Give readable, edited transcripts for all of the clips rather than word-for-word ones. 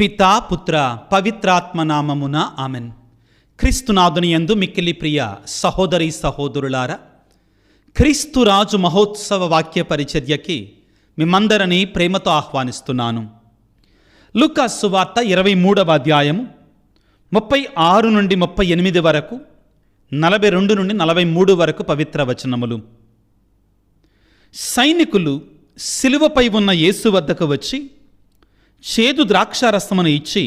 పితా పుత్ర పవిత్రాత్మ నామమున ఆమెన్. క్రీస్తునాథుని యందు మిక్కిలి ప్రియ సహోదరి సహోదరులారా, క్రీస్తురాజు మహోత్సవ వాక్య పరిచర్యకి మిమ్మందరినీ ప్రేమతో ఆహ్వానిస్తున్నాను. లూకా సువార్త 23వ అధ్యాయము 36 నుండి 38 వరకు, 42 నుండి 43 వరకు పవిత్ర వచనములు. సైనికులు శిలువపై ఉన్న యేసు వద్దకు వచ్చి చేదు ద్రాక్షారసమును ఇచ్చి,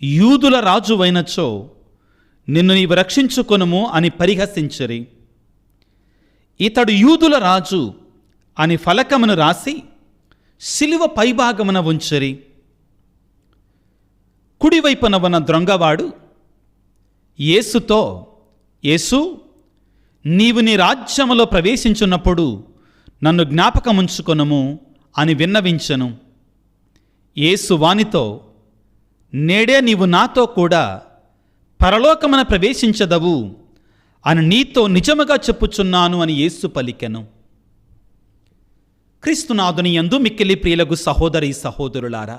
యూదుల రాజు అయినచో నిన్ను నీవు రక్షించుకొనుము అని పరిహసించిరి. ఇతడు యూదుల రాజు అని ఫలకమును రాసి శిలువ పైభాగమున ఉంచిరి. కుడివైపున ఉన్న దొంగవాడు యేసుతో, యేసు, నీవు నీ రాజ్యములో ప్రవేశించున్నప్పుడు నన్ను జ్ఞాపకముంచుకొనుము అని విన్నవించెను. యేసు వానితో, నేడే నీవు నాతో కూడా పరలోకమున ప్రవేశించదవు అని నీతో నిజముగా చెప్పుచున్నాను అని యేసు పలికెను. క్రీస్తునాథుని యందు మిక్కిలి ప్రియులకు సహోదరి సహోదరులారా,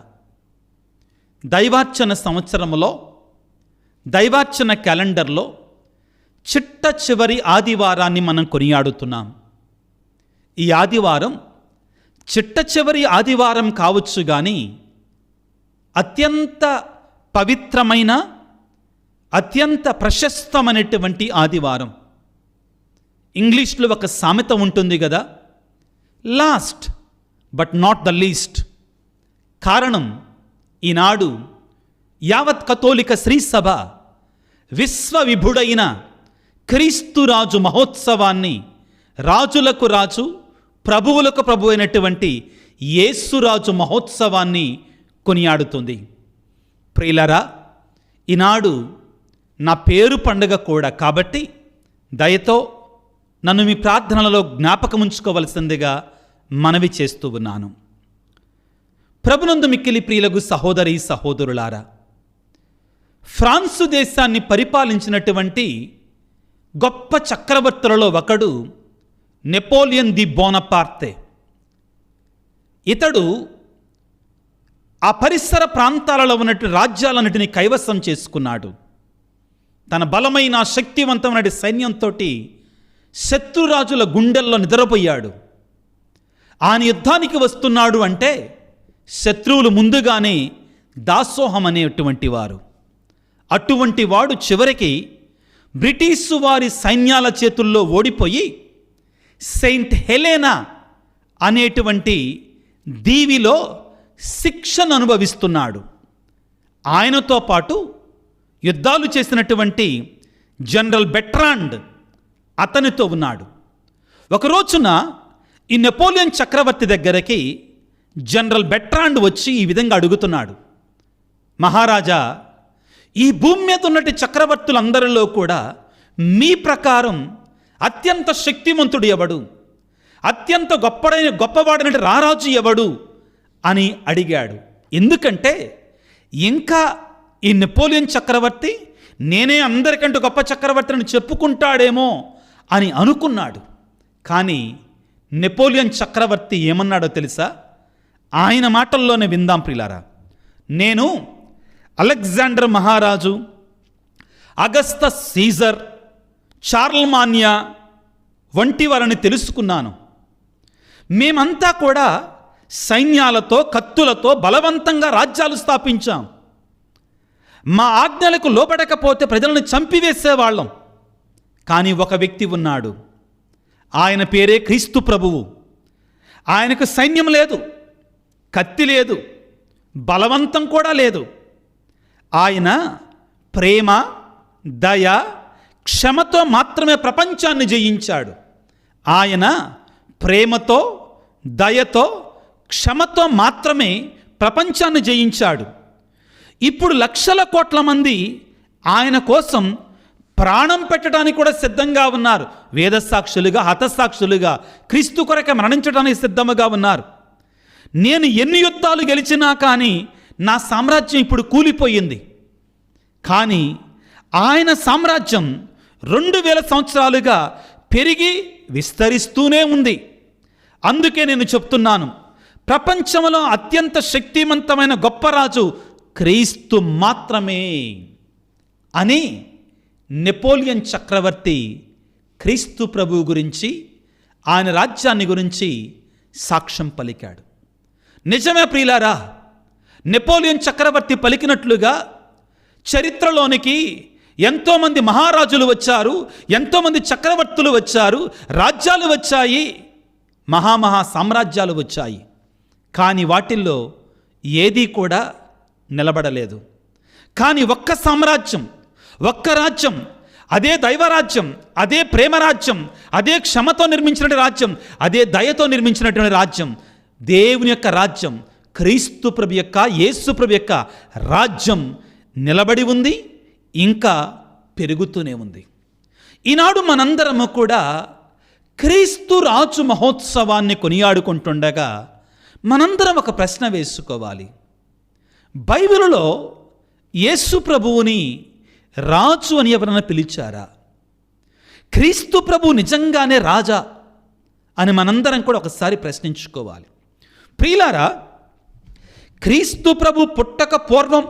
దైవార్చన సంవత్సరములో, దైవార్చన క్యాలెండర్లో చిట్ట చివరి ఆదివారాన్ని మనం కొనియాడుతున్నాం. ఈ ఆదివారం చిట్ట చివరి ఆదివారం కావచ్చు కానీ అత్యంత పవిత్రమైన, అత్యంత ప్రశస్తమైనటువంటి ఆదివారం. ఇంగ్లీష్లో ఒక సామెత ఉంటుంది కదా, last but not the least. కారణం, ఈనాడు యావత్ కథోలిక శ్రీసభ విశ్వవిభుడైన క్రీస్తురాజు మహోత్సవాన్ని, రాజులకు రాజు ప్రభువులకు ప్రభు అయినటువంటి యేసురాజు మహోత్సవాన్ని కొనియాడుతుంది. ప్రియులారా, ఈనాడు నా పేరు పండుగ కూడా కాబట్టి దయతో నన్ను మీ ప్రార్థనలలో జ్ఞాపకముంచుకోవలసిందిగా మనవి చేస్తూ ఉన్నాను. ప్రభునందు మిక్కిలి ప్రియులకు సహోదరి సహోదరులారా, ఫ్రాన్సు దేశాన్ని పరిపాలించినటువంటి గొప్ప చక్రవర్తులలో ఒకడు నెపోలియన్ ది బోనపార్తే. ఇతడు ఆ పరిసర ప్రాంతాలలో ఉన్నటువంటి రాజ్యాలన్నిటినీ కైవసం చేసుకున్నాడు. తన బలమైన శక్తివంతమైన సైన్యంతో శత్రురాజుల గుండెల్లో నిద్రపోయాడు. ఆయన యుద్ధానికి వస్తున్నాడు అంటే శత్రువులు ముందుగానే దాసోహం అనేటువంటి వారు. అటువంటి వాడు చివరికి బ్రిటిషు వారి సైన్యాల చేతుల్లో ఓడిపోయి సెయింట్ హెలెనా అనేటువంటి దీవిలో శిక్షను అనుభవిస్తున్నాడు. ఆయనతో పాటు యుద్ధాలు చేసినటువంటి జనరల్ బెట్రాండ్ అతనితో ఉన్నాడు. ఒక రోజున ఈ నెపోలియన్ చక్రవర్తి దగ్గరికి జనరల్ బెట్రాండ్ వచ్చి ఈ విధంగా అడుగుతున్నాడు, మహారాజా, ఈ భూమి మీద ఉన్నటి చక్రవర్తులందరిలో కూడా మీ ప్రకారం అత్యంత శక్తిమంతుడు ఎవడు, అత్యంత గొప్పవాడైన రారాజు ఎవడు అని అడిగాడు. ఎందుకంటే ఇంకా ఈ నెపోలియన్ చక్రవర్తి నేనే అందరికంటే గొప్ప చక్రవర్తిని చెప్పుకుంటాడేమో అని అనుకున్నాడు. కానీ నెపోలియన్ చక్రవర్తి ఏమన్నాడో తెలుసా? ఆయన మాటల్లోనే విందాం ప్రియులారా. నేను అలెగ్జాండర్ మహారాజు, అగస్తస్ సీజర్, చార్లమాన్యా వంటి వారిని తెలుసుకున్నాను. మేమంతా కూడా సైన్యాలతో, కత్తులతో బలవంతంగా రాజ్యాలు స్థాపించాం. మా ఆజ్ఞలకు లోబడకపోతే ప్రజలను చంపివేసేవాళ్ళం. కానీ ఒక వ్యక్తి ఉన్నాడు, ఆయన పేరే క్రీస్తు ప్రభువు. ఆయనకు సైన్యం లేదు, కత్తి లేదు, బలవంతం కూడా లేదు. ఆయన ప్రేమ, దయ, క్షమతో మాత్రమే ప్రపంచాన్ని జయించాడు. ఆయన ప్రేమతో, దయతో, క్షమతో మాత్రమే ప్రపంచాన్ని జయించాడు. ఇప్పుడు లక్షల కోట్ల మంది ఆయన కోసం ప్రాణం పెట్టడానికి కూడా సిద్ధంగా ఉన్నారు. వేదసాక్షులుగా, హతసాక్షులుగా క్రీస్తు కొరకు మరణించడానికి సిద్ధంగా ఉన్నారు. నేను ఎన్ని యుద్ధాలు గెలిచినా కానీ నా సామ్రాజ్యం ఇప్పుడు కూలిపోయింది. కానీ ఆయన సామ్రాజ్యం 2000 సంవత్సరాలుగా పెరిగి విస్తరిస్తూనే ఉంది. అందుకే నేను చెప్తున్నాను, ప్రపంచంలో అత్యంత శక్తివంతమైన గొప్ప రాజు క్రీస్తు మాత్రమే అని నెపోలియన్ చక్రవర్తి క్రీస్తు ప్రభువు గురించి, ఆయన రాజ్యాన్ని గురించి సాక్ష్యం పలికాడు. నిజమే ప్రియులారా, నెపోలియన్ చక్రవర్తి పలికినట్లుగా చరిత్రలోనికి ఎంతోమంది మహారాజులు వచ్చారు, ఎంతోమంది చక్రవర్తులు వచ్చారు, రాజ్యాలు వచ్చాయి, మహామహా సామ్రాజ్యాలు వచ్చాయి. కానీ వాటిల్లో ఏదీ కూడా నిలబడలేదు. కానీ ఒక్క సామ్రాజ్యం, ఒక్క రాజ్యం, అదే దైవరాజ్యం, అదే ప్రేమరాజ్యం, అదే క్షమతో నిర్మించినటువంటి రాజ్యం, అదే దయతో నిర్మించినటువంటి రాజ్యం, దేవుని యొక్క రాజ్యం, క్రీస్తు ప్రభు యొక్క, యేసు ప్రభు యొక్క రాజ్యం నిలబడి ఉంది, ఇంకా పెరుగుతూనే ఉంది. ఈనాడు మనందరము కూడా క్రీస్తు రాజు మహోత్సవాన్ని కొనియాడుకుంటుండగా మనందరం ఒక ప్రశ్న వేసుకోవాలి. బైబిలులో యేసు ప్రభువుని రాజు అని ఎవరైనా పిలిచారా? క్రీస్తు ప్రభు నిజంగానే రాజా అని మనందరం కూడా ఒకసారి ప్రశ్నించుకోవాలి. ప్రియులారా, క్రీస్తు ప్రభు పుట్టక పూర్వం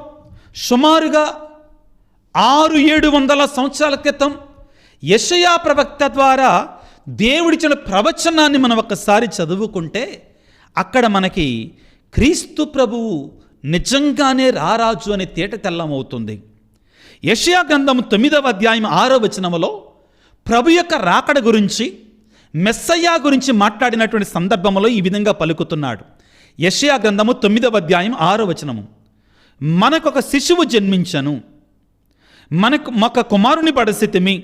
సుమారుగా 600-700 సంవత్సరాల క్రితం యెషయా ప్రవక్త ద్వారా దేవుడిచ్చిన ప్రవచనాన్ని మనం ఒకసారి చదువుకుంటే అక్కడ మనకి క్రీస్తు ప్రభువు నిజంగానే రారాజు అనే తేట తెల్లమవుతుంది. యెషయా గ్రంథము 9వ అధ్యాయం 6వ వచనములో ప్రభు యొక్క రాకడ గురించి, మెస్సయ్యా గురించి మాట్లాడినటువంటి సందర్భంలో ఈ విధంగా పలుకుతున్నాడు. యెషయా గ్రంథము 9వ అధ్యాయం 6వ వచనము, మనకొక శిశువు జన్మించను, మనకు కుమారుని పడసితిమి,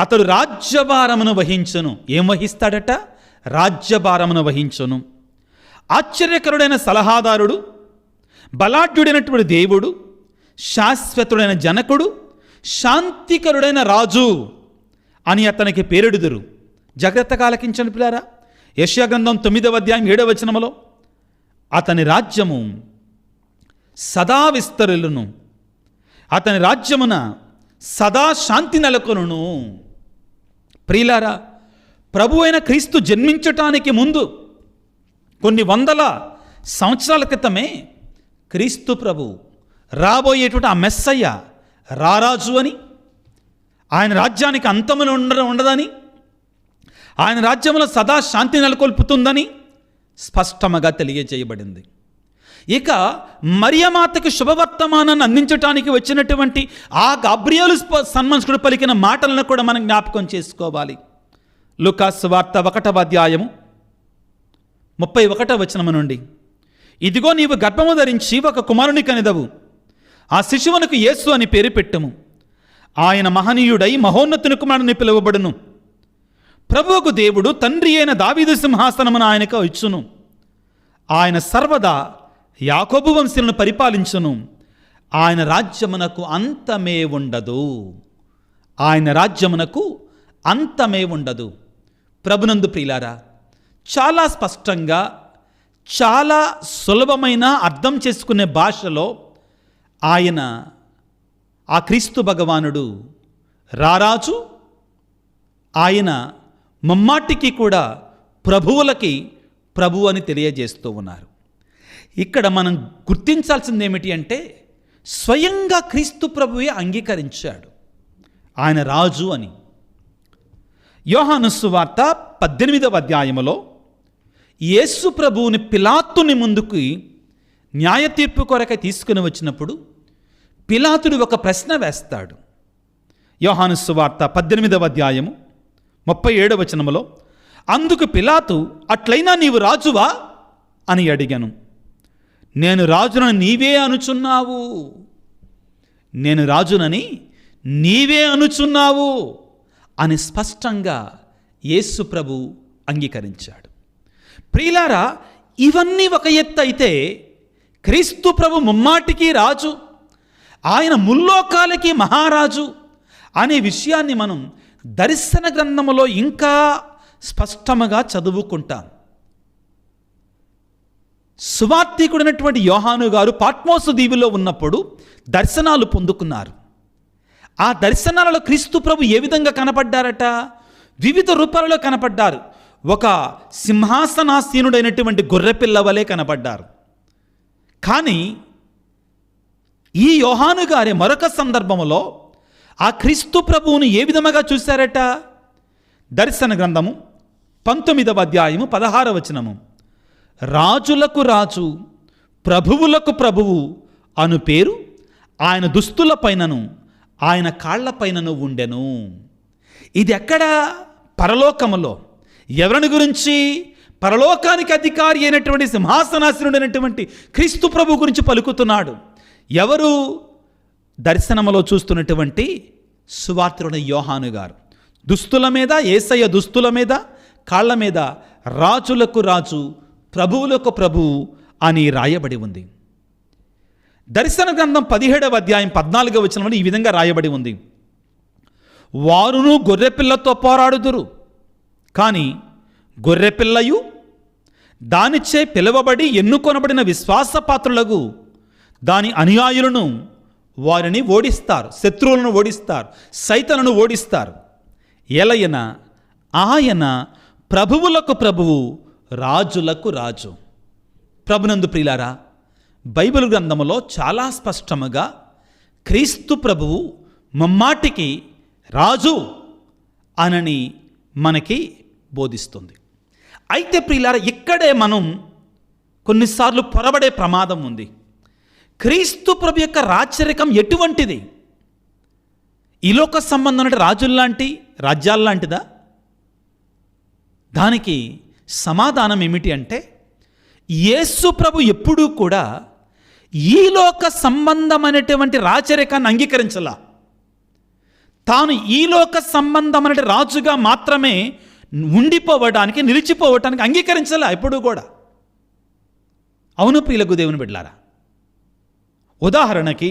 అతడు రాజ్యభారమును వహించును. ఏం వహిస్తాడట? రాజ్యభారమును వహించును. ఆశ్చర్యకరుడైన సలహాదారుడు, బలాఢ్యుడైనటువంటి దేవుడు, శాశ్వతుడైన జనకుడు, శాంతికరుడైన రాజు అని అతనికి పేరెడుదురు. జాగ్రత్తగా ఆలకించండి పిల్లారా. యెషయా గ్రంథం 9వ అధ్యాయం 7వ వచనములో అతని రాజ్యము సదా విస్తరులను, అతని రాజ్యమున సదా శాంతి నెలకొనును. ప్రియులారా, ప్రభు అయిన క్రీస్తు జన్మించటానికి ముందు కొన్ని వందల సంవత్సరాల క్రితమే క్రీస్తు ప్రభు రాబోయేటువంటి ఆ మెస్సయ్య రారాజు అని, ఆయన రాజ్యానికి అంతములు ఉండదని, ఆయన రాజ్యంలో సదా శాంతి నెలకొల్పుతుందని స్పష్టంగా తెలియజేయబడింది. ఇక మరియమాతకు శుభవర్తమానాన్ని అందించడానికి వచ్చినటువంటి ఆ గాబ్రియేలు సన్మనుషుడు పలికిన మాటలను కూడా మనం జ్ఞాపకం చేసుకోవాలి. లూకాసు వార్త 1వ అధ్యాయము 31వ వచనము నుండి, ఇదిగో నీవు గర్భము ధరించి ఒక కుమారుని కనిదవు, ఆ శిశువునకు యేసు అని పేరు పెట్టుము, ఆయన మహనీయుడై మహోన్నతుని కుమారుని పిలువబడును, ప్రభువుకు దేవుడు తండ్రి అయిన దావీదు సింహాసనమును ఆయనకు ఇచ్చును, ఆయన సర్వదా యాకోబు వంశీయులను పరిపాలించును, ఆయన రాజ్యమునకు అంతమే ఉండదు. ఆయన రాజ్యమునకు అంతమే ఉండదు. ప్రభునందు ప్రియులారా, చాలా స్పష్టంగా, చాలా సులభమైన అర్థం చేసుకునే భాషలో ఆయన, ఆ క్రీస్తు భగవానుడు రారాజు, ఆయన ముమ్మాటికి కూడా ప్రభువులకి ప్రభు అని తెలియజేస్తూ ఉన్నారు. ఇక్కడ మనం గుర్తించాల్సింది ఏమిటి అంటే, స్వయంగా క్రీస్తు ప్రభువే అంగీకరించాడు ఆయన రాజు అని. యోహాను సువార్త 18వ అధ్యాయములో యేసు ప్రభువుని పిలాతుని ముందుకు న్యాయ తీర్పు కొరకై తీసుకుని వచ్చినప్పుడు పిలాతుడు ఒక ప్రశ్న వేస్తాడు. యోహాను సువార్త 18వ అధ్యాయము 37వ వచనములో, అందుకు పిలాతు, అట్లయినా నీవు రాజువా అని అడిగాను. నేను రాజునని నీవే అనుచున్నావు, నేను రాజునని నీవే అనుచున్నావు అని స్పష్టంగా యేసు ప్రభు అంగీకరించాడు. ప్రియులారా, ఇవన్నీ ఒక ఎత్తు అయితే, క్రీస్తు ప్రభు ముమ్మాటికి రాజు, ఆయన ముల్లోకాలకి మహారాజు అనే విషయాన్ని మనం దర్శన గ్రంథములో ఇంకా స్పష్టముగా చదువుకుంటాం. సువార్తికుడైనటువంటి యోహాను గారు పాట్మోసు దీవిలో ఉన్నప్పుడు దర్శనాలు పొందుకున్నారు. ఆ దర్శనాలలో క్రీస్తు ప్రభు ఏ విధంగా కనపడ్డారట? వివిధ రూపాలలో కనపడ్డారు. ఒక సింహాసనాసీనుడైనటువంటి గొర్రెపిల్ల వలె కనపడ్డారు. కానీ ఈ యోహాను గారి మరొక సందర్భములో ఆ క్రీస్తు ప్రభువును ఏ విధముగా చూశారట? దర్శన గ్రంథము 19వ అధ్యాయము 16వ వచనము, రాజులకు రాజు ప్రభువులకు ప్రభువు అను పేరు ఆయన దుస్తుల పైనను ఆయన కాళ్ల పైనను ఉండెను. ఇది ఎక్కడ? పరలోకములో. ఎవరిని గురించి? పరలోకానికి అధికారి అయినటువంటి సింహాసనాసనుడైనటువంటి క్రీస్తు ప్రభు గురించి పలుకుతున్నాడు. ఎవరు? దర్శనములో చూస్తున్నటువంటి సువార్తుడైన యోహాను గారు. దుస్తుల మీద, యేసయ్య దుస్తుల మీద, కాళ్ల మీద రాజులకు రాజు ప్రభువులకు ప్రభువు అని రాయబడి ఉంది. దర్శన గ్రంథం 17వ అధ్యాయం 14వ వచనంలో ఈ విధంగా రాయబడి ఉంది, వారును గొర్రెపిల్లతో పోరాడుదురు, కానీ గొర్రెపిల్లయు దానిచే పిలువబడి ఎన్నుకొనబడిన విశ్వాసపాత్రులకు దాని అనుయాయులను వారిని ఓడిస్తారు, శత్రువులను ఓడిస్తారు, సైతానును ఓడిస్తారు. ఎలయన ఆయన ప్రభువులకు ప్రభువు రాజులకు రాజు. ప్రభునందు ప్రియులారా, బైబిల్ గ్రంథములో చాలా స్పష్టముగా క్రీస్తు ప్రభువు మమ్మాటికి రాజు అనని మనకి బోధిస్తుంది. అయితే ప్రియులారా, ఇక్కడే మనం కొన్నిసార్లు పొరబడే ప్రమాదం ఉంది. క్రీస్తు ప్రభు యొక్క రాచరికం ఎటువంటిది? ఈ లోక సంబంధమైన రాజుల్లాంటి, రాజ్యాల్లాంటిదా? దానికి సమాధానం ఏమిటి అంటే, యేసు ప్రభు ఎప్పుడూ కూడా ఈ లోక సంబంధమైనటువంటి రాచరికాన్ని అంగీకరించలా. తాను ఈ లోక సంబంధమైన రాజుగా మాత్రమే ఉండిపోవడానికి, నిలిచిపోవటానికి అంగీకరించలా ఎప్పుడూ కూడా. అవును ప్రియులకు దేవుని బిడ్డలారా, ఉదాహరణకి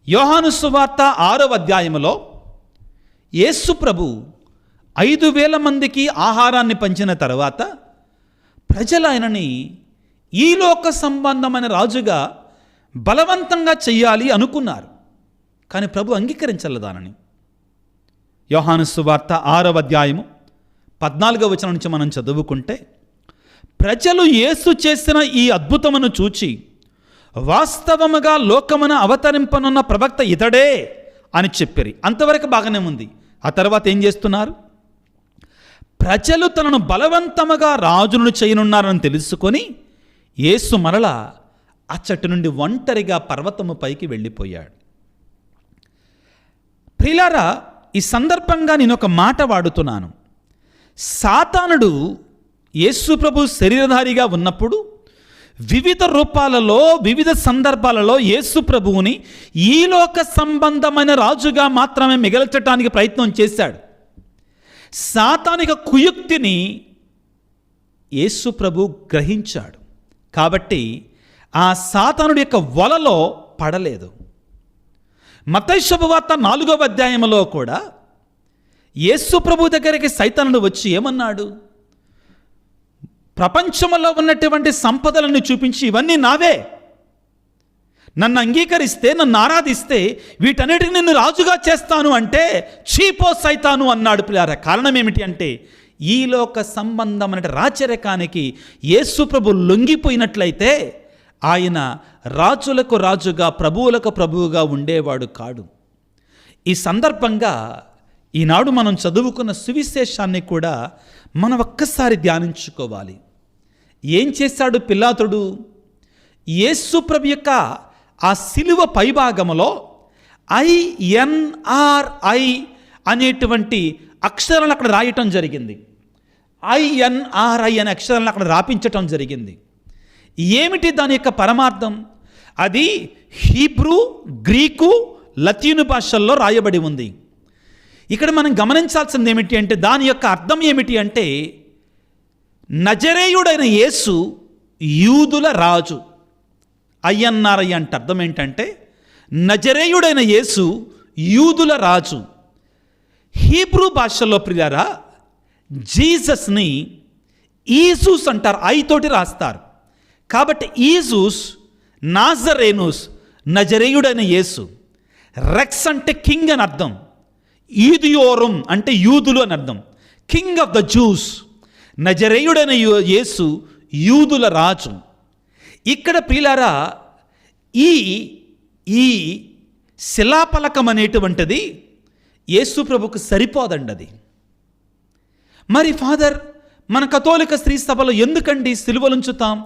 యోహాను సువార్త 6వ అధ్యాయములో యేసు ప్రభు 5,000 మందికి ఆహారాన్ని పంచిన తర్వాత ప్రజలు ఆయనని ఈ లోక సంబంధమైన రాజుగా బలవంతంగా చెయ్యాలి అనుకున్నారు. కానీ ప్రభు అంగీకరించలేదు దానిని. యోహాను సువార్త 6వ అధ్యాయము 14వ వచనం నుంచి మనం చదువుకుంటే, ప్రజలు యేసు చేసిన ఈ అద్భుతమును చూచి వాస్తవముగా లోకమున అవతరింపనున్న ప్రవక్త ఇతడే అని చెప్పారు. అంతవరకు బాగానే ఉంది. ఆ తర్వాత ఏం చేస్తున్నారు? ప్రజలు తనను బలవంతముగా రాజును చేయనున్నారని తెలుసుకొని యేసు మరలా అచ్చటి నుండి ఒంటరిగా పర్వతము పైకి వెళ్ళిపోయాడు. ప్రియులారా, ఈ సందర్భంగా నేను ఒక మాట వాడుతున్నాను. సాతానుడు యేసు ప్రభు శరీరధారిగా ఉన్నప్పుడు వివిధ రూపాలలో, వివిధ సందర్భాలలో యేసు ప్రభువుని ఈ లోక సంబంధమైన రాజుగా మాత్రమే మిగల్చటానికి ప్రయత్నం చేశాడు. సాతానిక కుయుక్తిని యేసు ప్రభు గ్రహించాడు. కాబట్టి ఆ సాతానుడి యొక్క వలలో పడలేదు. మత్తయి శుభవార్త 4వ అధ్యాయంలో కూడా యేసు ప్రభు దగ్గరికి సైతానుడు వచ్చి ఏమన్నాడు? ప్రపంచంలో ఉన్నటువంటి సంపదలను చూపించి, ఇవన్నీ నావే, నన్ను అంగీకరిస్తే, నన్ను ఆరాధిస్తే వీటన్నిటిని నిన్ను రాజుగా చేస్తాను అంటే చీపో సైతాను అన్నాడు. పిల్లారా, కారణం ఏమిటి అంటే, ఈ లోక సంబంధమైన రాచరికానికి యేసు ప్రభు లొంగిపోయినట్లయితే ఆయన రాజులకు రాజుగా, ప్రభువులకు ప్రభువుగా ఉండేవాడు కాడు. ఈ సందర్భంగా ఈనాడు మనం చదువుకున్న సువిశేషాన్ని కూడా మనం ఒక్కసారి ధ్యానించుకోవాలి. ఏం చేశాడు పిలాతుడు? యేసు ప్రభు యొక్క ఆ సిలువ పైభాగములో INRI అనేటువంటి అక్షరాలను అక్కడ రాయటం జరిగింది. INRI అనే అక్షరాలను అక్కడ రాపించటం జరిగింది. ఏమిటి దాని యొక్క పరమార్థం? అది హీబ్రూ, గ్రీకు, లతీను భాషల్లో రాయబడి ఉంది. ఇక్కడ మనం గమనించాల్సింది ఏమిటి అంటే, దాని యొక్క అర్థం ఏమిటి అంటే, నజరేయుడైన యేసు యూదుల రాజు. INRI అంటే అర్థం ఏంటంటే, నజరేయుడైన యేసు యూదుల రాజు. హీబ్రూ భాషలో ప్రియారా, జీసస్ని ఈజూస్ అంటారు, ఐ తోటి రాస్తారు. కాబట్టి ఈజూస్, నాజరేనుస్, నజరేయుడైన యేసు. రెక్స్ అంటే కింగ్ అని అర్థం, ఈదియోరం అంటే యూదులు అని అర్థం, కింగ్ ఆఫ్ ద జూస్. నజరేయుడైన యేసు యూదుల రాజు. ఇక్కడ ప్రియులారా, ఈ ఈ శిలాఫలకం అనేటువంటిది యేసు ప్రభుకు సరిపోదండి అది. మరి ఫాదర్, మన కథోలిక స్త్రీ సభలో ఎందుకండి సిలువలుంచుతాం,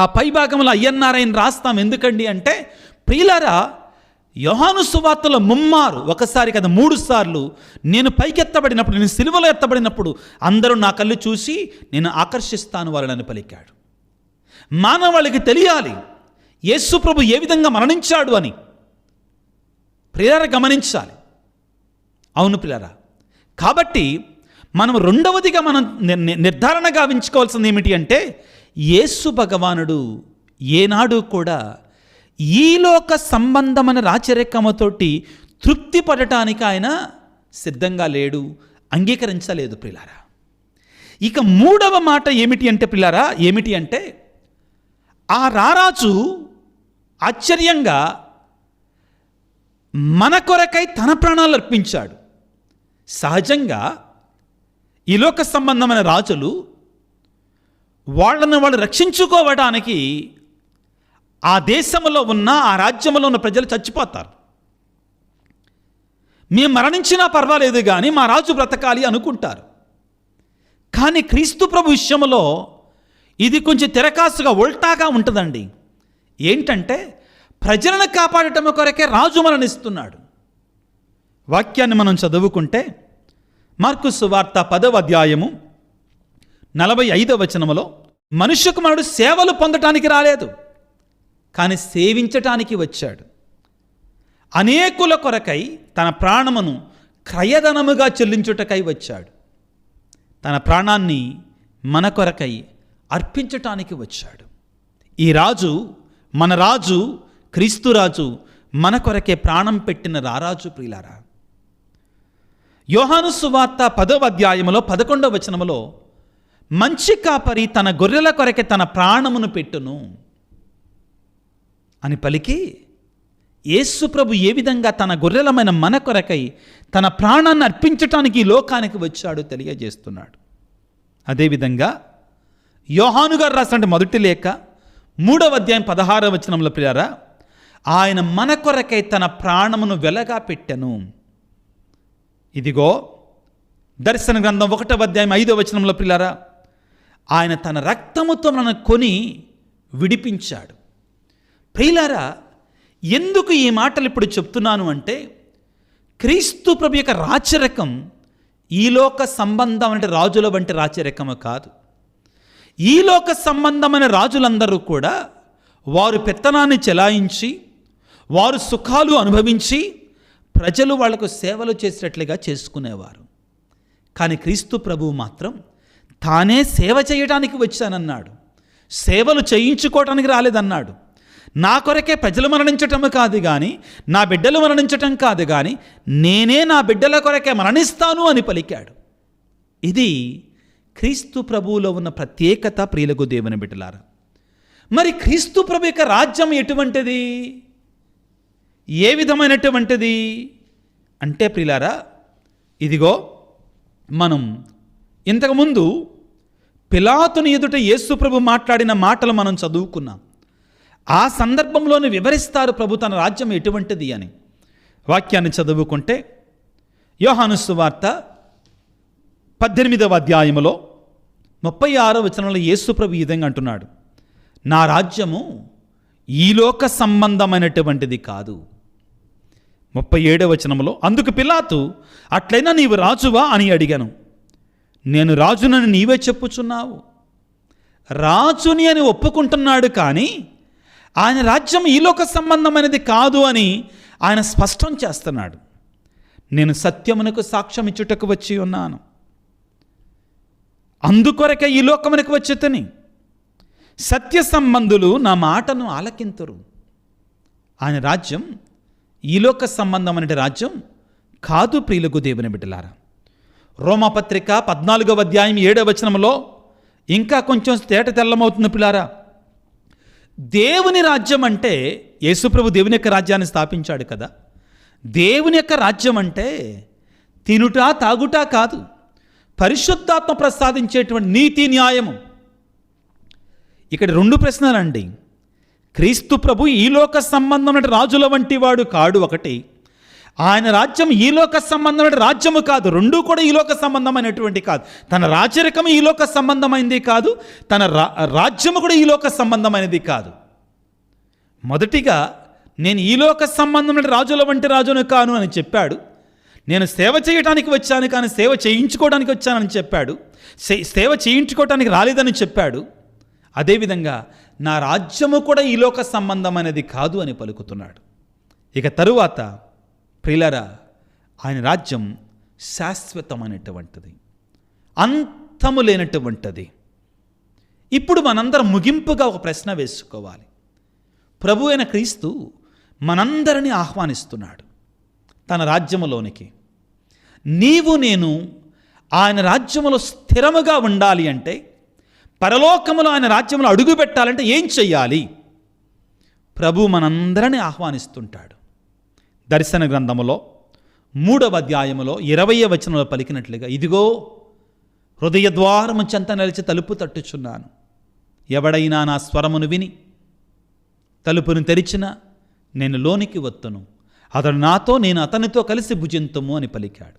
ఆ పై భాగంలో అయ్యన్నారాయణ రాస్తాం ఎందుకండి అంటే, ప్రియులారా, యోహాను సువార్తలో ముమ్మారు, ఒకసారి కదా 3 సార్లు నేను పైకెత్తబడినప్పుడు, నేను సిలువలో ఎత్తబడినప్పుడు అందరూ నా కళ్ళు చూసి నేను ఆకర్షిస్తాను వాళ్ళని పలికాడు. మానవాళికి తెలియాలి యేసు ప్రభు ఏ విధంగా మరణించాడు అని. ప్రియులారా గమనించాలి. అవును ప్రియులారా. కాబట్టి మనం రెండవదిగా మనం నిర్ధారణ గావించుకోవాల్సింది ఏమిటి అంటే, యేసు భగవానుడు ఏనాడు కూడా ఈలోక సంబంధమైన రాచరికముతోటి తృప్తి పడటానికి ఆయన సిద్ధంగా లేడు, అంగీకరించలేదు ప్రియులారా. ఇక మూడవ మాట ఏమిటి అంటే ప్రియులారా, ఏమిటి అంటే, ఆ రారాజు ఆశ్చర్యంగా మన కొరకై తన ప్రాణాలు అర్పించాడు. సహజంగా ఈ లోక సంబంధమైన రాజులు వాళ్ళను వాళ్ళు రక్షించుకోవడానికి ఆ దేశంలో ఉన్న, ఆ రాజ్యంలో ఉన్న ప్రజలు చచ్చిపోతారు. మేము మరణించినా పర్వాలేదు కానీ మా రాజు బ్రతకాలి అనుకుంటారు. కానీ క్రీస్తు ప్రభు విషయంలో ఇది కొంచెం తెరకాసుగా ఉల్టాగా ఉంటుందండి. ఏంటంటే, ప్రజలను కాపాడటం కొరకే రాజు మరణిస్తున్నాడు. వాక్యాన్ని మనం చదువుకుంటే మార్కు సువార్త 10వ అధ్యాయము 45వ వచనములో, మనుష్య కుమారుడు సేవలు పొందటానికి రాలేదు కానీ సేవించటానికి వచ్చాడు, అనేకుల కొరకై తన ప్రాణమును క్రయధనముగా చెల్లించుటకై వచ్చాడు, తన ప్రాణాన్ని మన కొరకై అర్పించటానికి వచ్చాడు. ఈ రాజు, మన రాజు, క్రీస్తు రాజు మన కొరకే ప్రాణం పెట్టిన రారాజు ప్రియులారా. యోహాను సువార్త 10వ అధ్యాయములో 11వ వచనములో, మంచి కాపరి తన గొర్రెల కొరకే తన ప్రాణమును పెట్టును అని పలికి, యేసు ప్రభు ఏ విధంగా తన గొర్రెలమైన మన కొరకై తన ప్రాణాన్ని అర్పించటానికి ఈ లోకానికి వచ్చాడు తెలియజేస్తున్నాడు. అదేవిధంగా యోహాను గారు రాసిన మొదటి లేఖ 3వ అధ్యాయం 16వ వచనంలో ప్రియారా, ఆయన మన కొరకై తన ప్రాణమును వెలగా పెట్టెను. ఇదిగో దర్శన గ్రంథం 1వ అధ్యాయం 5వ వచనంలో ప్రియారా, ఆయన తన రక్తముతో మనను కొని విడిపించాడు. ప్రియులారా, ఎందుకు ఈ మాటలు ఇప్పుడు చెప్తున్నాను అంటే, క్రీస్తు ప్రభు యొక్క రాచరికం ఈలోక సంబంధం అంటే రాజుల వంటి రాచరికము కాదు. ఈలోక సంబంధమైన రాజులందరూ కూడా వారు పెత్తనాన్ని చెలాయించి, వారు సుఖాలు అనుభవించి, ప్రజలు వాళ్లకు సేవలు చేసేటట్లుగా చేసుకునేవారు. కానీ క్రీస్తు ప్రభువు మాత్రం తానే సేవ చేయడానికి వచ్చానన్నాడు, సేవలు చేయించుకోవటానికి రాలేదన్నాడు. నా కొరకే ప్రజలు మరణించటం కాదు కానీ, నా బిడ్డలు మరణించటం కాదు కానీ, నేనే నా బిడ్డల కొరకే మరణిస్తాను అని పలికాడు. ఇది క్రీస్తు ప్రభువులో ఉన్న ప్రత్యేకత ప్రియులకు దేవుని బిడ్డలారా. మరి క్రీస్తు ప్రభు యొక్క రాజ్యం ఎటువంటిది, ఏ విధమైనటువంటిది అంటే ప్రియులారా, ఇదిగో మనం ఇంతకుముందు పిలాతుని ఎదుట యేసు ప్రభు మాట్లాడిన మాటలు మనం చదువుకున్నాం. ఆ సందర్భంలోనే వివరిస్తారు ప్రభు తన రాజ్యం ఎటువంటిది అని. వాక్యాన్ని చదువుకుంటే యోహాను సువార్త 18వ అధ్యాయములో 36వ వచనంలో యేసు ప్రభు ఈ విధంగా అంటున్నాడు, నా రాజ్యము ఈలోక సంబంధమైనటువంటిది కాదు. 37వ వచనంలో, అందుకు పిలాతు, అట్లయినా నీవు రాజువా అని అడిగాను. నేను రాజునని నీవే చెప్పుచున్నావు. రాజుని అని ఒప్పుకుంటున్నాడు కానీ ఆయన రాజ్యం ఈలోక సంబంధమైనది కాదు అని ఆయన స్పష్టం చేస్తున్నాడు. నేను సత్యమునకు సాక్ష్యం ఇచ్చుటకు వచ్చి ఉన్నాను, అందుకొరకే ఈ లోకమునకు వచ్చేతని. సత్య సంబంధులు నా మాటను ఆలకింతురు. ఆయన రాజ్యం ఈలోక సంబంధమైన రాజ్యం కాదు ప్రియులకు దేవుని బిడ్డలారా. రోమాపత్రిక 14వ అధ్యాయం 7వ వచనంలో ఇంకా కొంచెం తేట తెల్లమవుతుంది పిల్లారా. దేవుని రాజ్యం అంటే, యేసుప్రభు దేవుని యొక్క రాజ్యాన్ని స్థాపించాడు కదా. దేవుని యొక్క రాజ్యం అంటే తినుట తాగుట కాదు, పరిశుద్ధాత్మ ప్రసాదించేటువంటి నీతి న్యాయము. ఇక్కడ 2 ప్రశ్నలండి. క్రీస్తు ప్రభు ఈ లోక సంబంధమైన రాజుల వంటి వాడు కాడు. ఒకటి, ఆయన రాజ్యం ఈ లోక సంబంధమైన రాజ్యము కాదు. రెండూ కూడా ఈ లోక సంబంధమైనటువంటి కాదు. తన రాజరికము ఈ లోక సంబంధమైనది కాదు, తన రాజ్యము కూడా ఈ లోక సంబంధమైనది కాదు. మొదటిగా నేను ఈ లోక సంబంధమైన రాజుల వంటి రాజును కాను అని చెప్పాడు. నేను సేవ చేయడానికి వచ్చాను కానీ సేవ చేయించుకోవడానికి వచ్చానని చెప్పాడు. సేవ చేయించుకోవడానికి రాలేదని చెప్పాడు. అదేవిధంగా నా రాజ్యము కూడా ఈ లోక సంబంధమైనది కాదు అని పలుకుతున్నాడు. ఇక తరువాత ప్రియులారా, ఆయన రాజ్యం శాశ్వతమైనటువంటిది, అంతము లేనటువంటిది. ఇప్పుడు మనందరం ముగింపుగా ఒక ప్రశ్న వేసుకోవాలి. ప్రభు అయిన క్రీస్తు మనందరినీ ఆహ్వానిస్తున్నాడు తన రాజ్యములోనికి. నీవు నేను ఆయన రాజ్యములో స్థిరముగా ఉండాలి అంటే, పరలోకములో ఆయన రాజ్యములో అడుగు పెట్టాలంటే ఏం చెయ్యాలి? ప్రభు మనందరినీ ఆహ్వానిస్తుంటాడు. దర్శన గ్రంథములో 3వ అధ్యాయములో 20వ వచనంలో పలికినట్లుగా, ఇదిగో హృదయ ద్వారము చెంత నిలిచి తలుపు తట్టుచున్నాను. ఎవడైనా నా స్వరమును విని తలుపును తెరిచిన నేను లోనికి వత్తును, అతడు నాతో నేను అతనితో కలిసి భుజింతుము అని పలికాడు.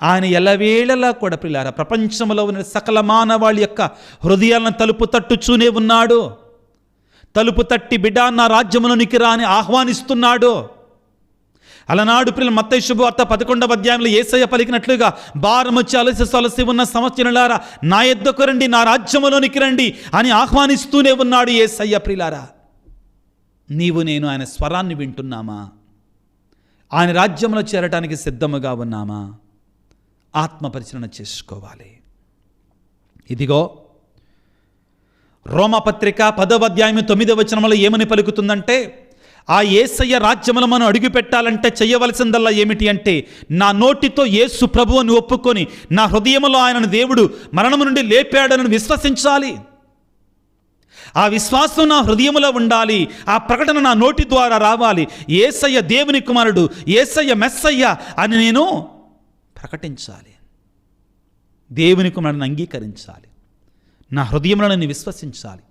ఆయన ఎల్లవేళలా కూడా ప్రియులారా ప్రపంచంలో ఉన్న సకల మానవాళి యొక్క హృదయాలను తలుపు తట్టుచూనే ఉన్నాడు. తలుపు తట్టి బిడ్డ నా రాజ్యములోనికి రా అని ఆహ్వానిస్తున్నాడు. అలనాడు ప్రియుల మత్తయి శుభవార్త 11వ అధ్యాయంలో యేసయ్య పలికినట్లుగా, భారమొచ్చి అలసి సొలసి ఉన్న సమస్యనులారా నా యొద్దకు రండి, నా రాజ్యములోనికి రండి అని ఆహ్వానిస్తూనే ఉన్నాడు యేసయ్య. ప్రియులారా, నీవు నేను ఆయన స్వరాన్ని వింటున్నామా? ఆయన రాజ్యంలో చేరటానికి సిద్ధముగా ఉన్నామా? ఆత్మపరిశీలన చేసుకోవాలి. ఇదిగో రోమపత్రిక 10వ అధ్యాయం 9వ వచనంలో ఏమని పలుకుతుందంటే, ఆ యేసయ్య రాజ్యములో మనం అడుగు పెట్టాలంటే చేయవలసిందల్లా ఏమిటి అంటే, నా నోటితో యేసు ప్రభు అని ఒప్పుకొని నా హృదయంలో ఆయనను దేవుడు మరణము నుండి లేపాడని విశ్వసించాలి. ఆ విశ్వాసం నా హృదయంలో ఉండాలి. ఆ ప్రకటన నా నోటి ద్వారా రావాలి. యేసయ్య దేవుని కుమారుడు, యేసయ్య మెస్సయ్య అని నేను ప్రకటించాలి. దేవుని కుమారుడిని అంగీకరించాలి. నా హృదయంలో నేను విశ్వసించాలి.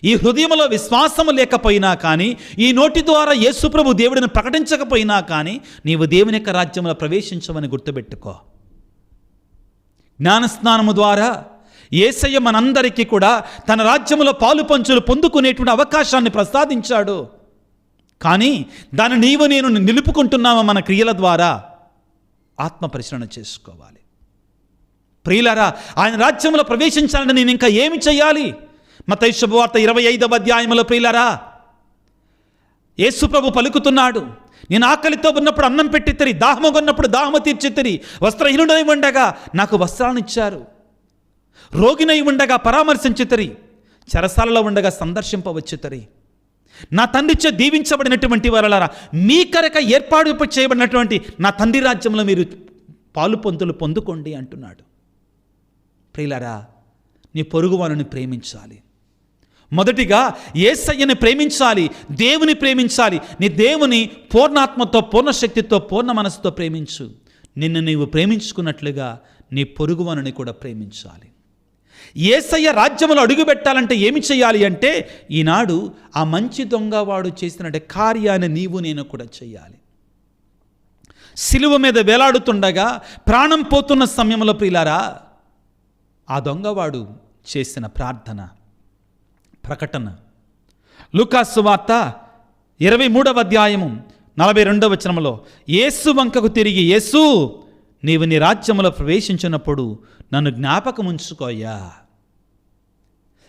ఈ హృదయంలో విశ్వాసము లేకపోయినా కానీ, ఈ నోటి ద్వారా యేసుప్రభు దేవుడిని ప్రకటించకపోయినా కానీ నీవు దేవుని యొక్క రాజ్యంలో ప్రవేశించమని గుర్తుపెట్టుకో. జ్ఞానస్నానము ద్వారా యేసయ్య మనందరికీ కూడా తన రాజ్యములో పాలు పంచులు పొందుకునేటువంటి అవకాశాన్ని ప్రసాదించాడు. కానీ దాన్ని నీవు నేను నిలుపుకుంటున్నామా మన క్రియల ద్వారా? ఆత్మపరిశీలన చేసుకోవాలి. ప్రియులారా, ఆయన రాజ్యంలో ప్రవేశించాలంటే నేను ఇంకా ఏమి చేయాలి? మత్తయి శుభవార్త 25వ అధ్యాయంలో ప్రియులారా యేసు ప్రభు పలుకుతున్నాడు, నేను ఆకలితో ఉన్నప్పుడు అన్నం పెట్టితిరి, దాహము కొన్నప్పుడు దాహము తీర్చితిరి, వస్త్రహీనుడై ఉండగా నాకు వస్త్రాలను ఇచ్చారు, రోగినై ఉండగా పరామర్శించితిరి, చెరసాలలో ఉండగా సందర్శింపవచ్చుతరి. నా తండ్రిచే దీవించబడినటువంటి వారలారా, మీ కొరక ఏర్పాటు చేయబడినటువంటి నా తండ్రి రాజ్యంలో మీరు పాలు పొందులు పొందుకోండి అంటున్నాడు. ప్రియులారా, నీ పొరుగువారిని ప్రేమించాలి. మొదటిగా యేసయ్యని ప్రేమించాలి, దేవుని ప్రేమించాలి. నీ దేవుని పూర్ణాత్మతో, పూర్ణశక్తితో, పూర్ణ మనసుతో ప్రేమించు. నిన్ను నీవు ప్రేమించుకున్నట్లుగా నీ పొరుగువారిని కూడా ప్రేమించాలి. యేసయ్య రాజ్యములో అడుగుపెట్టాలంటే ఏమి చేయాలి అంటే, ఈనాడు ఆ మంచి దొంగవాడు చేసినట్టు కార్యాన్ని నీవు నేను కూడా చేయాలి. సిలువ మీద వేలాడుతుండగా ప్రాణం పోతున్న సమయంలో ప్రియులారా ఆ దొంగవాడు చేసిన ప్రార్థన, ప్రకటన లూకాసు వార్త 23వ అధ్యాయము 42వ వచనంలో, యేసు వంకకు తిరిగి, యేసు నీవు నీ రాజ్యములో ప్రవేశించినప్పుడు నన్ను జ్ఞాపకం ఉంచుకోయ్యా.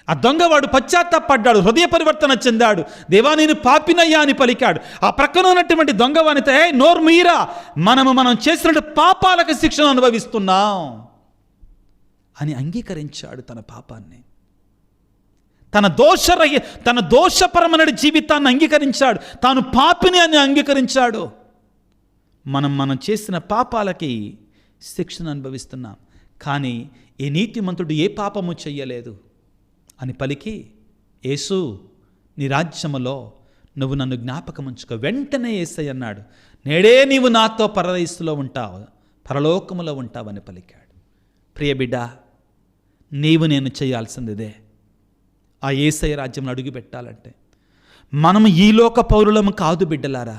ఆ దొంగవాడు పశ్చాత్తాపడ్డాడు, హృదయ పరివర్తన చెందాడు. దేవా నేను పాపినయ్యా అని పలికాడు. ఆ ప్రక్కన ఉన్నటువంటి దొంగవానితో, నోరు మీరా, మనం చేసినట్టు పాపాలకు శిక్షను అనుభవిస్తున్నాం అని అంగీకరించాడు తన పాపాన్ని. తన దోషపరమైన జీవితాన్ని అంగీకరించాడు. తాను పాపిని అని అంగీకరించాడు. మనం చేసిన పాపాలకి శిక్షను అనుభవిస్తున్నాం, కానీ ఈ నీతిమంతుడు ఏ పాపము చెయ్యలేదు అని పలికి, యేసు నీ రాజ్యములో నువ్వు నన్ను జ్ఞాపకం ఉంచుకో. వెంటనే యేసయ్య అన్నాడు, నేడే నీవు నాతో పరదేశంలో ఉంటావు, పరలోకములో ఉంటావని పలికాడు. ప్రియ బిడ్డ, నీవు నేను చేయాల్సిందిదే. ఆ యేసయ్య రాజ్యంలో అడుగు పెట్టాలంటే మనము ఈలోక పౌరులము కాదు బిడ్డలారా,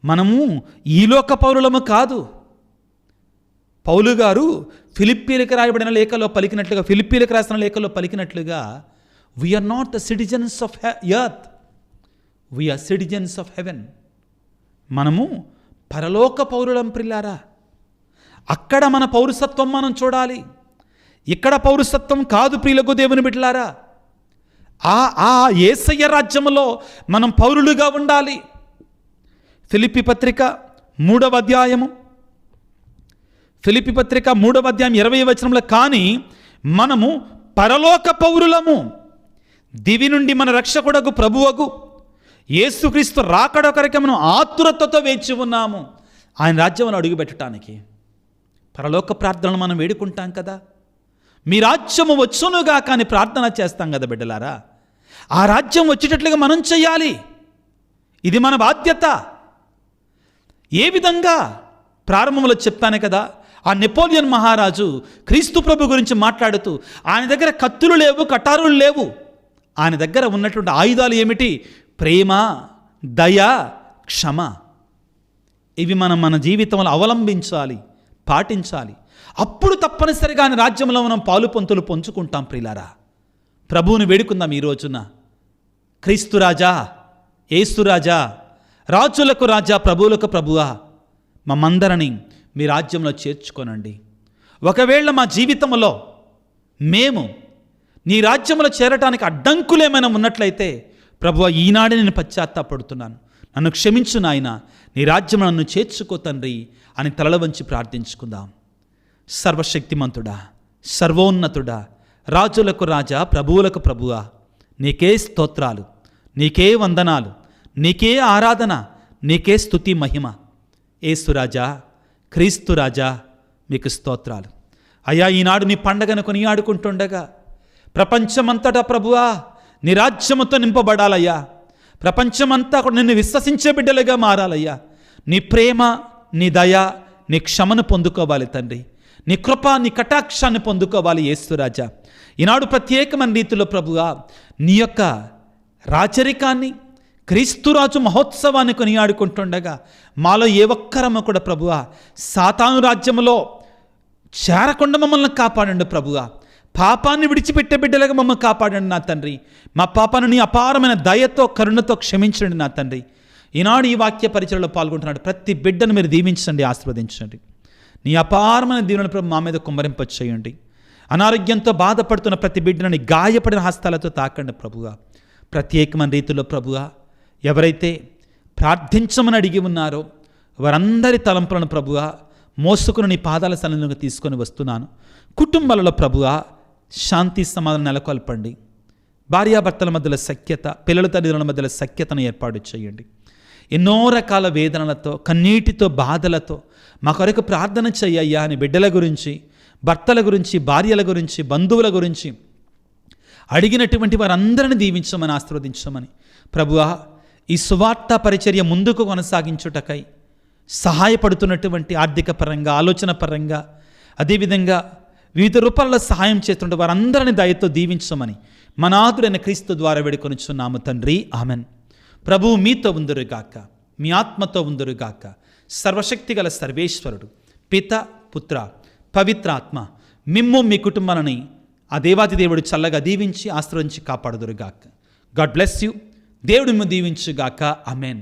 మనము ఈలోక పౌరులము కాదు. పౌలు గారు ఫిలిప్పీలకు రాయబడిన లేఖలో పలికినట్లుగా, ఫిలిప్పీలకు రాసిన లేఖలో పలికినట్లుగా, we are not the citizens of earth, we are citizens of heaven. మనము పరలోక పౌరులం ప్రిల్లారా. అక్కడ మన పౌరసత్వం మనం చూడాలి, ఇక్కడ పౌరసత్వం కాదు ప్రియులకు దేవుని బిడ్డలారా. ఆ యేసయ్య రాజ్యములో మనం పౌరులుగా ఉండాలి. ఫిలిప్పీ పత్రిక 3వ అధ్యాయం 20వ వచనంలో, కానీ మనము పరలోక పౌరులము, దివి నుండి మన రక్షకుడకు ప్రభువగు యేసుక్రీస్తు రాకడ కొరకు మనం ఆతురతతో వేచి ఉన్నాము ఆయన రాజ్యంలో అడుగుపెట్టడానికి. పరలోక ప్రార్థనలు మనం వేడుకుంటాం కదా, మీ రాజ్యము వచ్చునుగా కానీ ప్రార్థన చేస్తాం కదా బిడ్డలారా. ఆ రాజ్యం వచ్చేటట్లుగా మనం చెయ్యాలి, ఇది మన బాధ్యత. ఏ విధంగా? ప్రారంభంలో చెప్పాను కదా, ఆ నెపోలియన్ మహారాజు క్రీస్తు ప్రభు గురించి మాట్లాడుతూ, ఆయన దగ్గర కత్తులు లేవు, కటారులు లేవు, ఆయన దగ్గర ఉన్నటువంటి ఆయుధాలు ఏమిటి? ప్రేమ, దయ, క్షమ. ఇవి మనం మన జీవితంలో అవలంబించాలి, పాటించాలి. అప్పుడు తప్పనిసరిగా ఆయన రాజ్యంలో మనం పాలు పొంతులు పంచుకుంటాం ప్రియులారా. ప్రభువుని వేడుకుందాం ఈ రోజున. క్రీస్తు రాజా, యేసు రాజా, రాజులకు రాజా, ప్రభువులకు ప్రభువా, మమ్మందరినీ మీ రాజ్యంలో చేర్చుకోనండి. ఒకవేళ మా జీవితంలో మేము నీ రాజ్యంలో చేరటానికి అడ్డంకులు ఏమైనా ఉన్నట్లయితే ప్రభువా, ఈనాడే నేను పశ్చాత్తాపడుతున్నాను, నన్ను క్షమించు నాయనా, నీ రాజ్యం నన్ను చేర్చుకో తండ్రి అని తలల వంచి ప్రార్థించుకుందాం. సర్వశక్తిమంతుడా, సర్వోన్నతుడా, రాజులకు రాజా, ప్రభువులకు ప్రభువా, నీకే స్తోత్రాలు, నీకే వందనాలు, నీకే ఆరాధన, నీకే స్తుతి మహిమ. యేసు రాజా, క్రీస్తు రాజా, మీకు స్తోత్రాలు. అయ్యా, ఈనాడు నీ పండగను కొనియాడుకుంటుండగా ప్రపంచమంతటా ప్రభువా నీ రాజ్యముతో నింపబడాలయ్యా. ప్రపంచమంతా కూడా నిన్ను విశ్వసించే బిడ్డలుగా మారాలయ్యా. నీ ప్రేమ, నీ దయ, నీ క్షమను పొందుకోవాలి తండ్రి. నీ కృప, నీ కటాక్షాన్ని పొందుకోవాలి యేసు రాజా. ఈనాడు ప్రత్యేకమైన రీతిలో ప్రభువా నీ యొక్క రాచరికాన్ని, క్రీస్తురాజు మహోత్సవాన్ని కొనియాడుకుంటుండగా మాలో ఏ ఒక్కరమ్మ కూడా ప్రభువా సాతాను రాజ్యంలో చేరకుండా మమ్మల్ని కాపాడండి ప్రభువా. పాపాన్ని విడిచిపెట్టే బిడ్డలుగా మమ్మల్ని కాపాడండి నా తండ్రి. మా పాపాన్ని నీ అపారమైన దయతో, కరుణతో క్షమించండి నా తండ్రి. ఈనాడు ఈ వాక్య పరిచయలో పాల్గొంటున్నాడు ప్రతి బిడ్డను మీరు దీవించండి, ఆశీర్వదించండి. నీ అపారమైన దీవెనలు ప్రభు మా మీద కుమ్మరింపచేయండి. అనారోగ్యంతో బాధపడుతున్న ప్రతి బిడ్డని గాయపడిన హస్తాలతో తాకండి ప్రభువా. ప్రత్యేకమైన రీతిలో ప్రభువా ఎవరైతే ప్రార్థించమని అడిగి ఉన్నారో వారందరి తలంపులను ప్రభువా మోసుకుని నీ పాదాల సన్నిధిలోకి తీసుకొని వస్తున్నాను. కుటుంబాలలో ప్రభువా శాంతి సమాధానం నెలకొల్పండి. భార్యాభర్తల మధ్యలో సఖ్యత, పిల్లల తల్లిదండ్రుల మధ్యలో సఖ్యతను ఏర్పాటు చేయండి. ఎన్నో రకాల వేదనలతో, కన్నీటితో, బాధలతో మా కొరకు ప్రార్థన చెయ్యయ్యా అని బిడ్డల గురించి, భర్తల గురించి, భార్యల గురించి, బంధువుల గురించి అడిగినటువంటి వారందరిని దీవించమని, ఆశీర్వదించమని ప్రభువా ఈ సువార్త పరిచర్య ముందుకు కొనసాగించుటకై సహాయపడుతున్నటువంటి ఆర్థిక పరంగా, ఆలోచన పరంగా, అదేవిధంగా వివిధ రూపాల్లో సహాయం చేస్తుంటే వారందరిని దయతో దీవించమని మనాథుడైన క్రీస్తు ద్వారా వేడుకొనిచున్నాము తండ్రి, ఆమెన్. ప్రభువు మీతో ఉందురుగాక, మీ ఆత్మతో ఉందురుగాక. సర్వశక్తి గల సర్వేశ్వరుడు పిత, పుత్ర, పవిత్రాత్మ మిమ్ము మీ కుటుంబాలని ఆ దేవాది దేవుడు చల్లగా దీవించి ఆశ్రయించి కాపాడుదురుగాక. God bless you. దేవుడు మిమ్ము దీవించుగాక. ఆమెన్.